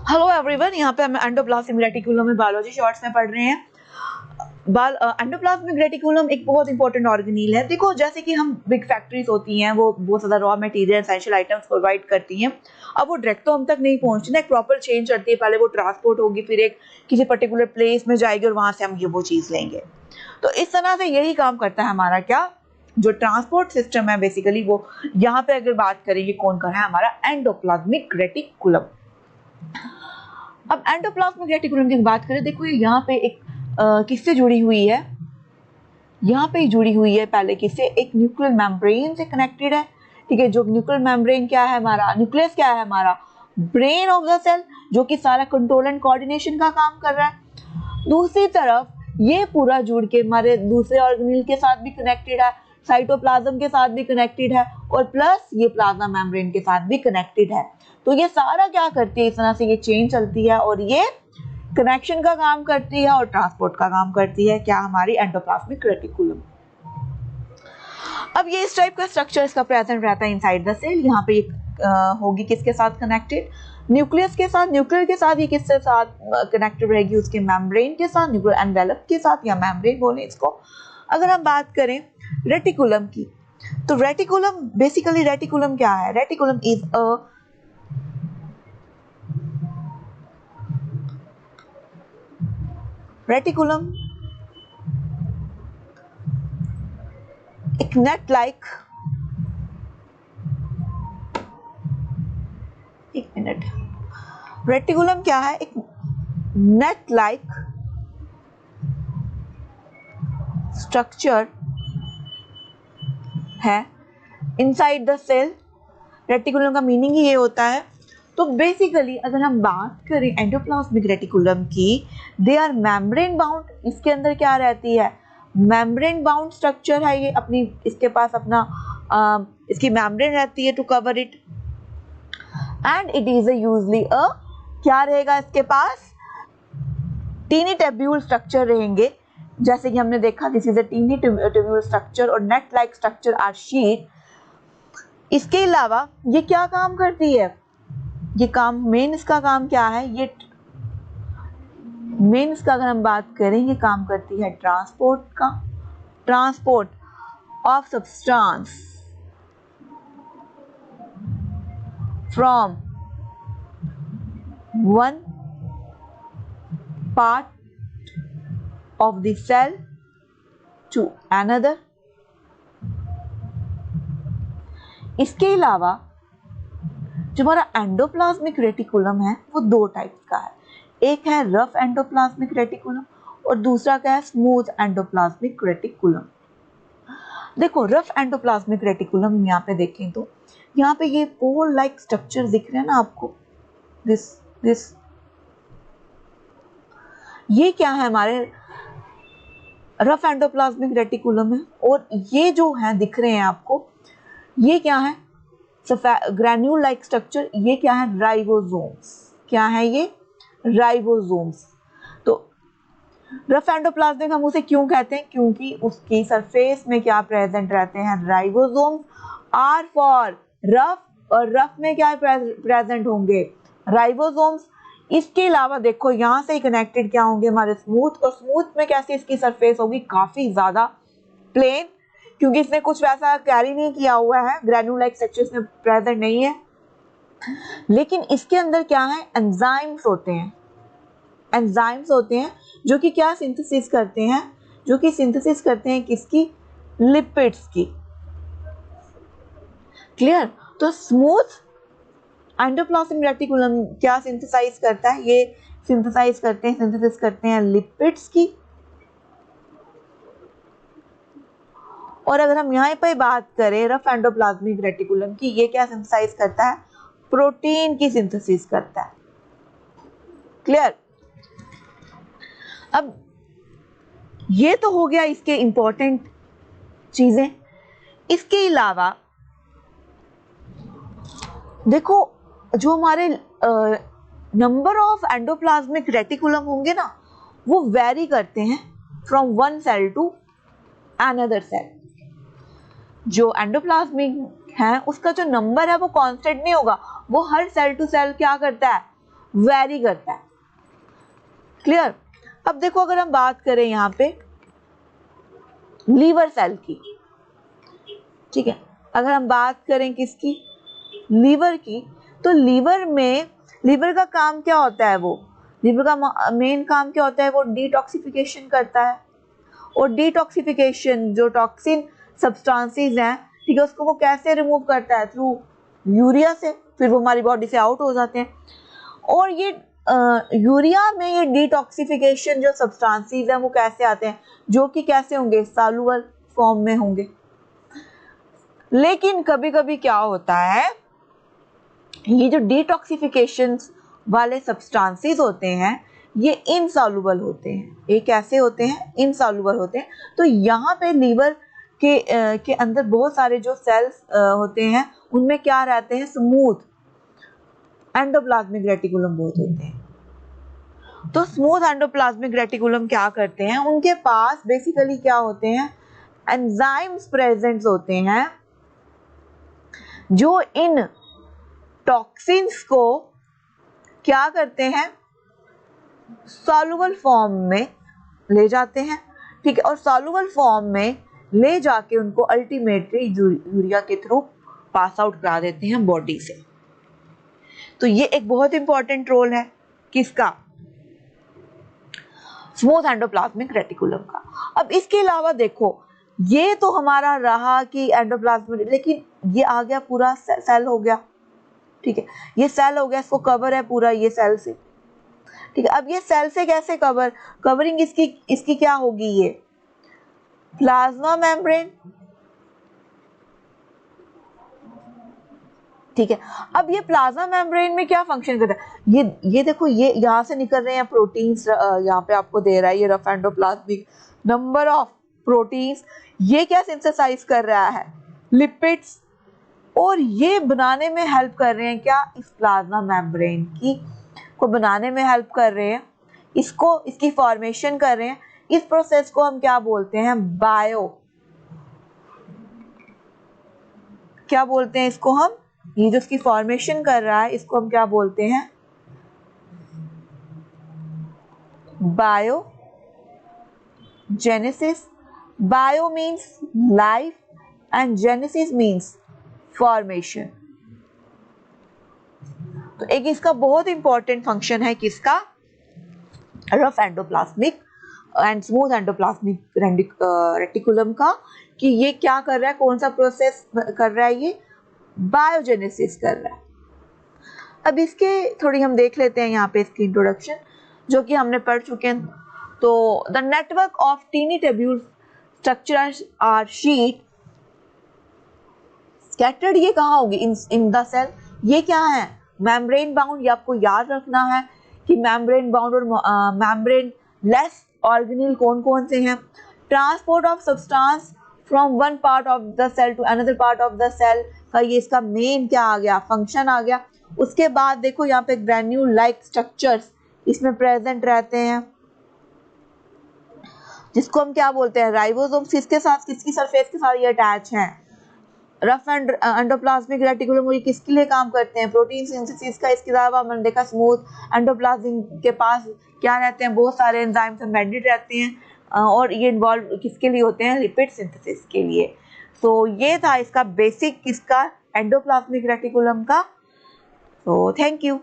Hello everyone, यहाँ पे हम एंडोप्लाज्मिक रेटिकुलम में बायोलॉजी शॉर्ट्स में पढ़ रहे हैं। एंडोप्लाज्मिक रेटिकुलम एक बहुत इंपॉर्टेंट ऑर्गेनील है। देखो, जैसे कि हम बिग फैक्ट्रीज होती हैं, वो बहुत ज़्यादा raw material essential items provide करती हैं। अब वो डायरेक्ट तो हम तक नहीं पहुँचती ना, एक प्रॉपर चेन चलती है। पहले वो ट्रांसपोर्ट होगी, फिर एक किसी पर्टिकुलर प्लेस में जाएगी और वहाँ से हम ये वो चीज़ लेंगे। तो इस तरह से यही काम करता है हमारा क्या, जो ट्रांसपोर्ट सिस्टम है बेसिकली वो। यहाँ पे अगर बात करेंगे कौन कर रहा है, हमारा एंडोप्लाज्मिक रेटिकुलम। अब एंडोप्लाज्मिक रेटिकुलम की बात करें, देखो यहाँ पे एक किससे जुड़ी हुई है, यहाँ पे जुड़ी हुई है पहले किससे, एक न्यूक्लियर मेम्ब्रेन से कनेक्टेड है। ठीक है, जो न्यूक्लियर मेम्ब्रेन क्या है हमारा, न्यूक्लियस क्या है हमारा, ब्रेन ऑफ द सेल, जो कि सारा कंट्रोल एंड कोऑर्डिनेशन का काम कर रहा है। दूसरी तरफ ये पूरा जुड़ के हमारे दूसरे ऑर्गेनेल के साथ भी कनेक्टेड है, साइटोप्लाज्म के साथ भी कनेक्टेड है, और प्लस ये प्लाज्मा मेम्ब्रेन के साथ भी कनेक्टेड है। तो ये सारा क्या करती है, इस तरह से ये चेन चलती है और ये कनेक्शन का काम करती है और ट्रांसपोर्ट का काम करती है, क्या, हमारी एंडोप्लाज्मिक रेटिकुलम। अब ये इस टाइप का स्ट्रक्चर इसका प्रेजेंट रहता है इनसाइड द सेल। यहाँ पे होगी किसके साथ कनेक्टेड, न्यूक्लियस के साथ। न्यूक्लियर के साथ ये किसके साथ कनेक्टेड रहेगी, उसके मेम्ब्रेन के साथ, न्यूक्लियर एनवेलप के साथ, या मेम्ब्रेन बोले इसको। अगर हम बात करें रेटिकुलम की, तो रेटिकुलम बेसिकली, रेटिकुलम क्या है, रेटिकुलम इज रेटिकुलम एक नेट लाइक, एक मिनट, रेटिकुलम क्या है, एक नेट लाइक स्ट्रक्चर है इनसाइड द सेल। रेटिकुलम का मीनिंग ही ये होता है। तो बेसिकली अगर हम बात करें एंडोप्लाज्मिक रेटिकुलम की, दे आर मेम्ब्रेन बाउंड। इसके अंदर क्या रहती है, मेम्ब्रेन बाउंड स्ट्रक्चर है ये, अपनी इसके पास अपना इसकी मेम्ब्रेन रहती है to cover it, and it is usually क्या रहेगा इसके पास, टीनी टेब्यूल स्ट्रक्चर रहेंगे। जैसे कि हमने देखा, this is a tiny tubule structure और net like structure or sheet. इसके अलावा ये क्या काम करती है, ये काम मेन इसका काम क्या है, ये मेन इसका अगर हम बात करें, ये काम करती है ट्रांसपोर्ट का, transport of substance from one part of the cell to another. इसके अलावा जो हमारा एंडोप्लाज्मिक रेटिकुलम है वो दो टाइप्स का है, एक है रफ एंडोप्लाज्मिक रेटिकुलम और दूसरा क्या है, स्मूथ एंडोप्लाज्मिक रेटिकुलम। देखो, रफ एंडोप्लाज्मिक रेटिकुलम यहाँ पे देखें तो यहाँ पे ये पोल लाइक स्ट्रक्चर दिख रहे हैं ना आपको, दिस ये क्या है, हमारे रफ एंडोप्लाज्मिक रेटिकुलम है। और ये जो है दिख रहे हैं आपको, ये क्या है, ग्रैन्यूल लाइक स्ट्रक्चर, ये क्या है, राइबोसोम्स। क्या है ये, राइबोसोम्स। तो रफ एंडोप्लाज्मिक हम उसे क्यों कहते हैं, क्योंकि उसकी सरफेस में क्या प्रेजेंट रहते हैं, राइबोसोम्स। आर फॉर रफ, और रफ में क्या प्रेजेंट होंगे, राइबोसोम्स। इसके अलावा देखो यहाँ से कनेक्टेड क्या होंगे हमारे स्मूथ, और स्मूथ में कैसी इसकी सरफेस होगी, काफी ज्यादा प्लेन, क्योंकि इसने कुछ वैसा कैरी नहीं किया हुआ है, ग्रैन्यूल लाइक स्ट्रक्चर इसमें प्रेजेंट नहीं है। लेकिन इसके अंदर क्या है, एंजाइम्स होते हैं, एंजाइम्स होते हैं जो कि क्या सिंथेसिस करते हैं, जो कि सिंथेसिस करते हैं किसकी, लिपिड्स की। क्लियर। तो स्मूथ एंडोप्लाज्मिक रेटिकुलम क्या सिंथेसाइज करता है, ये सिंथेसाइज करते हैं, सिंथेसिस करते हैं लिपिड्स की। और अगर हम यहाँ पे बात करें रफ एंडोप्लाज्मिक रेटिकुलम की, ये क्या सिंथेसाइज करता है, प्रोटीन की सिंथेसिस करता है। क्लियर। अब ये तो हो गया इसके इंपॉर्टेंट चीजें। इसके अलावा देखो, जो हमारे नंबर ऑफ एंडोप्लाज्मिक रेटिकुलम होंगे ना, वो वेरी करते हैं from one cell to another cell. जो एंडोप्लाज्मिक है उसका जो नंबर है वो कांस्टेंट नहीं होगा, वो हर सेल टू सेल क्या करता है, वेरी करता है। क्लियर? अब देखो अगर हम बात करें यहाँ पे लीवर सेल की, ठीक है, अगर हम बात करें किसकी, लीवर की, तो लीवर का काम क्या होता है, वो लीवर का मेन काम क्या होता है, वो डिटॉक्सिफिकेशन करता है। और डिटॉक्सिफिकेशन जो टॉक्सिन सब्सटेंसेस हैं, ठीक है, उसको वो कैसे रिमूव करता है, थ्रू यूरिया से, फिर वो हमारी बॉडी से आउट हो जाते हैं। और ये यूरिया में ये डिटॉक्सिफिकेशन जो सब्सटेंसेस हैं वो कैसे आते हैं, जो कि कैसे होंगे, सॉल्युबल फॉर्म में होंगे। लेकिन कभी कभी क्या होता है, ये जो डिटॉक्सिफिकेशन वाले सब्सटेंसेस होते हैं ये इनसॉल्युबल होते हैं। ये कैसे होते हैं, इनसॉल्युबल होते हैं। तो यहाँ पे लीवर के अंदर बहुत सारे जो सेल्स होते हैं उनमें क्या रहते हैं, स्मूथ एंडोप्लाज्मिक रेटिकुलम बहुत होते हैं। तो स्मूथ एंडोप्लाज्मिक रेटिकुलम क्या करते हैं, उनके पास बेसिकली क्या होते हैं, एंजाइम्स प्रेजेंट होते हैं जो इन टॉक्सिन्स को क्या करते हैं, सॉल्युबल फॉर्म में ले जाते हैं, ठीक है, और सॉल्युबल फॉर्म में ले जाके उनको अल्टीमेटली यूरिया के थ्रू पास आउट करा देते हैं बॉडी से। तो ये एक बहुत इंपॉर्टेंट रोल है किसका, स्मूथ एंडोप्लाज्मिक रेटिकुलम का। अब इसके अलावा देखो, ये तो हमारा रहा कि एंडोप्लाज्मिक, लेकिन ये आ गया पूरा सेल हो गया, ठीक है, ये सेल हो गया, इसको कवर है पूरा ये सेल से, ठीक है। अब ये सेल से कैसे कवरिंग इसकी क्या होगी, ये प्लाज्मा मेम्ब्रेन, ठीक है। अब ये प्लाज्मा मेम्ब्रेन में क्या फंक्शन करता है, ये देखो, ये यहाँ से निकल रहे हैं प्रोटीन्स, यहाँ पे आपको दे रहा है ये rough endoplasmic number of proteins, ये क्या सिंथेसाइज कर रहा है, लिपिड्स, और ये बनाने में हेल्प कर रहे हैं क्या, इस प्लाज्मा मेम्ब्रेन को बनाने में हेल्प कर रहे हैं, इसकी फॉर्मेशन कर रहे हैं। इस प्रोसेस को हम क्या बोलते हैं, क्या बोलते हैं इसको हम, ये जो इसकी फॉर्मेशन कर रहा है इसको हम क्या बोलते हैं, biogenesis. Bio means life and genesis means formation. तो एक इसका बहुत इंपॉर्टेंट फंक्शन है किसका, rough endoplasmic and smooth endoplasmic reticulum का, कि ये क्या कर रहा है, कौन सा प्रोसेस कर रहा है, ये बायोजेनेसिस कर रहा है। अब इसके थोड़ी हम देख लेते हैं यहाँ पे इसकी इंट्रोडक्शन, जो कि हमने पढ़ चुके हैं। तो the network of tiny tubule structures are sheet scattered, ये कहाँ होगी, इन द सेल। ये क्या है, मेम्ब्रेन बाउंड। ये आपको याद रखना है कि मेम्ब्रेन बाउंड और मेम्ब्रेन लेस ऑर्गेनेल कौन कौन से हैं। Transport of substance from one part of the cell to another part of the cell का ये इसका मेन क्या आ गया, फंक्शन आ गया। उसके बाद देखो यहाँ पे ग्रैन्यूल लाइक स्ट्रक्चर्स इसमें प्रेजेंट रहते हैं, जिसको हम क्या बोलते हैं, राइबोसोम्स। किसके साथ, किसकी सरफेस के साथ ये अटैच हैं, रफ एंड एंडोप्लाज्मिक रेटिकुलम। ये किसके लिए काम करते हैं, प्रोटीन सिंथेसिस का। इसके अलावा हमने देखा स्मूथ एंडोप्लाज्म के पास क्या रहते हैं, बहुत सारे एंजाइम्स एम्बेडेड रहते हैं, और ये इन्वॉल्व किसके लिए होते हैं, लिपिड सिंथेसिस के लिए। तो ये था इसका बेसिक किसका, एंडोप्लाज्मिक रेटिकुलम का। तो थैंक यू।